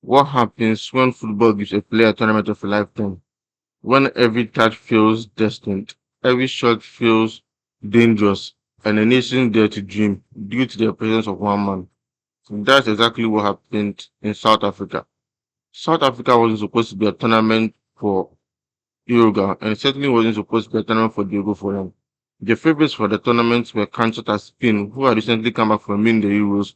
What happens when football gives a player a tournament of a lifetime? When every touch feels destined, every shot feels dangerous, and a nation dare to dream due to the presence of one man. That's exactly what happened in South Africa. South Africa wasn't supposed to be a tournament for Uruguay, and it certainly wasn't supposed to be a tournament for Diego Forlán. The favorites for the tournament were cancelled as Spain, who had recently come back from winning the Euros,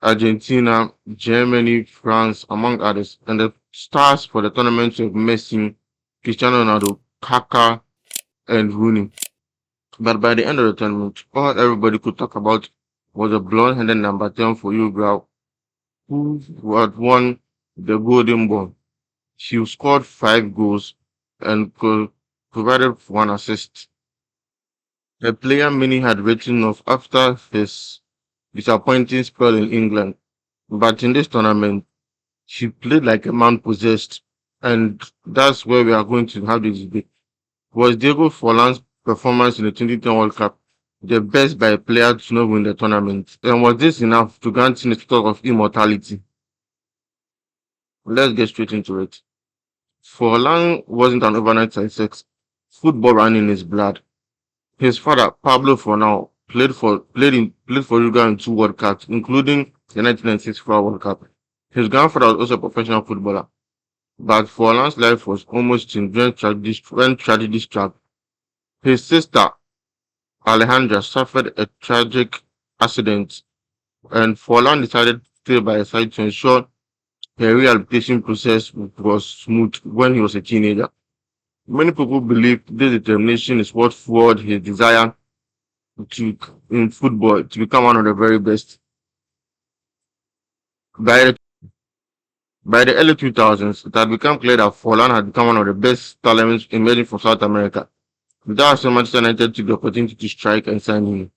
Argentina, Germany, France, among others. And the stars for the tournament were Messi, Cristiano Ronaldo, Kaká, and Rooney. But by the end of the tournament, all everybody could talk about was a blonde-headed number 10 for Uruguay who had won the Golden Ball. She scored 5 goals and provided one assist. A player many had written off after his disappointing spell in England. But in this tournament, she played like a man possessed, and that's where we are going to have this debate. Was Diego Forlan's performance in the 2010 World Cup the best by a player to not win the tournament? And was this enough to grant him the title of immortality? Let's get straight into it. Forlan wasn't an overnight success. Football ran in his blood. His father, Pablo Forlan, played for Uruguay in 2 World Cups, including the 1996 FIFA World Cup. His grandfather was also a professional footballer. But Forlan's life was almost changed when tragedy struck. His sister, Alejandra, suffered a tragic accident, and Forlan decided to stay by her side to ensure her rehabilitation process was smooth when he was a teenager. Many people believe this determination is what fueled his desire to in football to become one of the very best. By the, by the early 2000s, it had become clear that Forlan had become one of the best talents emerging from South America. That's when Manchester United took the opportunity to strike and sign him.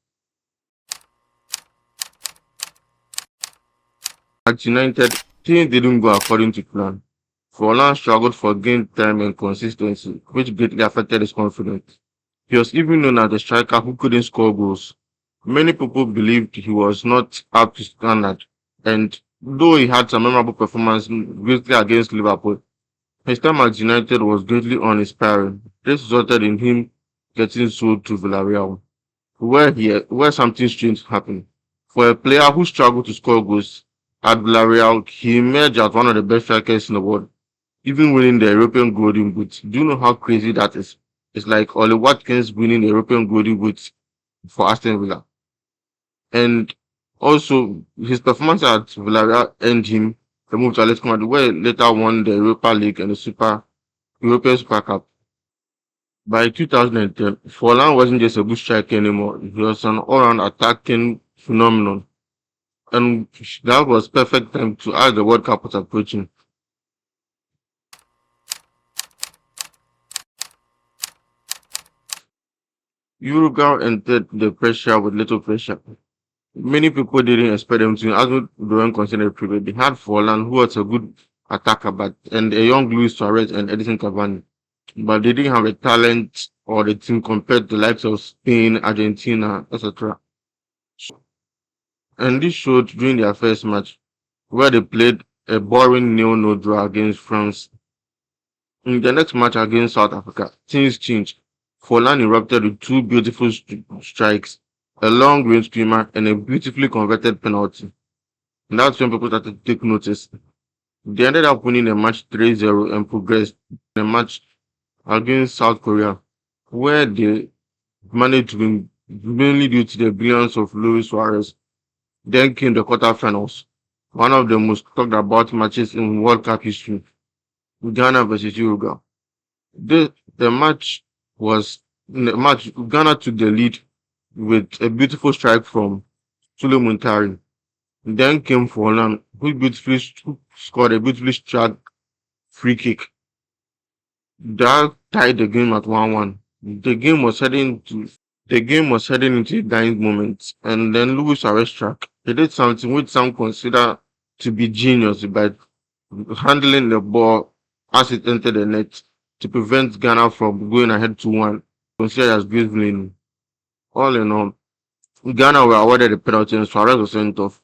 At United, things didn't go according to plan. Forlan struggled for game time and consistency, which greatly affected his confidence. He was even known as the striker who couldn't score goals. Many people believed he was not up to standard, and though he had some memorable performances greatly against Liverpool, his time at United was greatly uninspiring. This resulted in him getting sold to Villarreal, where something strange happened. For a player who struggled to score goals at Villarreal, he emerged as one of the best strikers in the world, even winning the European Golden Boot. Do you know how crazy that is? It's like Oli Watkins winning the European Golden Boot for Aston Villa. And also, his performance at Villarreal earned him the move to Atletico Madrid, where he later won the Europa League and the European Super Cup. By 2010, Forlan wasn't just a good striker anymore. He was an all-round attacking phenomenon. And that was perfect time to as the World Cup was approaching. Uruguay entered the pressure with little pressure. Many people didn't expect them to, as they weren't considered prepared. They had Forlan, who was a good attacker, and a young Luis Suarez and Edison Cavani. But they didn't have the talent or the team compared to the likes of Spain, Argentina, etc. And this showed during their first match, where they played a boring nil-no draw against France. In the next match against South Africa, things changed. Forlan erupted with two beautiful strikes, a long range screamer, and a beautifully converted penalty. And that's when people started to take notice. They ended up winning the match 3-0 and progressed in a match against South Korea, where they managed to win mainly due to the brilliance of Luis Suarez. Then came the quarterfinals, one of the most talked about matches in World Cup history, Ghana versus Uruguay. The match was in the match Ghana took the lead with a beautiful strike from Sule Muntari. Then came Forlan, who scored a beautifully struck free kick that tied the game at 1-1. The game was heading into a dying moment, and then Luis Suarez struck. He did something which some consider to be genius by handling the ball as it entered the net to prevent Ghana from going ahead 2-1, considered as great villainy. All in all, Ghana were awarded the penalty and Suarez was sent off.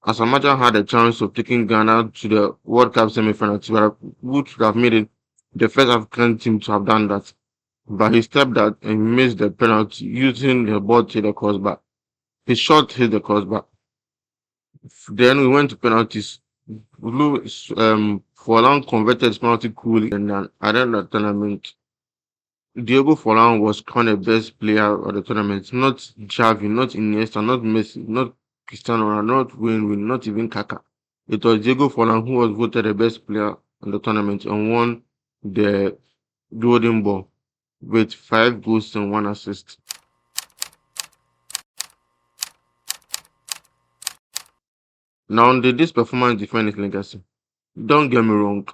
Asamoah had a chance of taking Ghana to the World Cup semi-final, which would have made it the first African team to have done that. But he stepped out and missed the penalty using the ball to the crossbar. His shot hit the crossbar. Then we went to penalties. Forlán converted his penalty coolly, and then at the end of the tournament, Diego Forlán was crowned the best player of the tournament. Not Xavi, not Iniesta, not Messi, not Cristiano Ronaldo, not Wayne, not even Kaka. It was Diego Forlán who was voted the best player in the tournament and won the Golden Ball with 5 goals and 1 assist. Now, did this performance define his legacy? Don't get me wrong,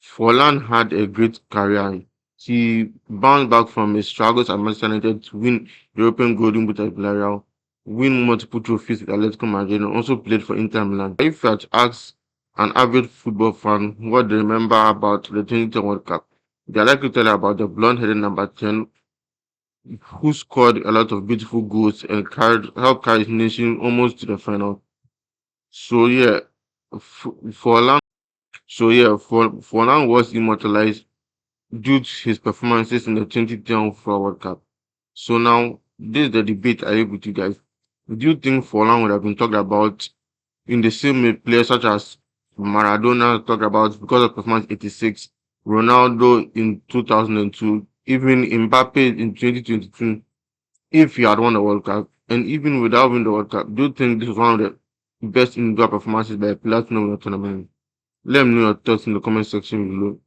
Forlan had a great career. He bounced back from his struggles at Manchester United to win European Golden Boot at Villarreal, win multiple trophies with Atletico Madrid, and also played for Inter Milan. If you had to ask an avid football fan what they remember about the 2010 World Cup, they are likely to tell you about the blonde-headed number 10 who scored a lot of beautiful goals and helped carry his nation almost to the final. So yeah, Forlan Forlan was immortalized due to his performances in the 2010 FIFA World Cup. So now, this is the debate I have with you guys. Do you think Forlan would have been talked about in the same way players such as Maradona talked about because of performance 86, Ronaldo in 2002, even Mbappe in 2022, if he had won the World Cup, and even without winning the World Cup, do you think this was one of the best individual performances by a player to win the tournament? Let me know your thoughts in the comment section below.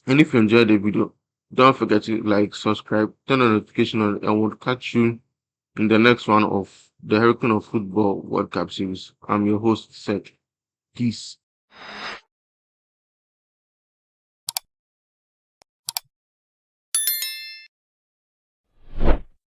And if you enjoyed the video, don't forget to like, subscribe, turn on notification on, and we'll catch you in the next one of the Hurricane of Football World Cup series. I'm your host, Seth. Peace.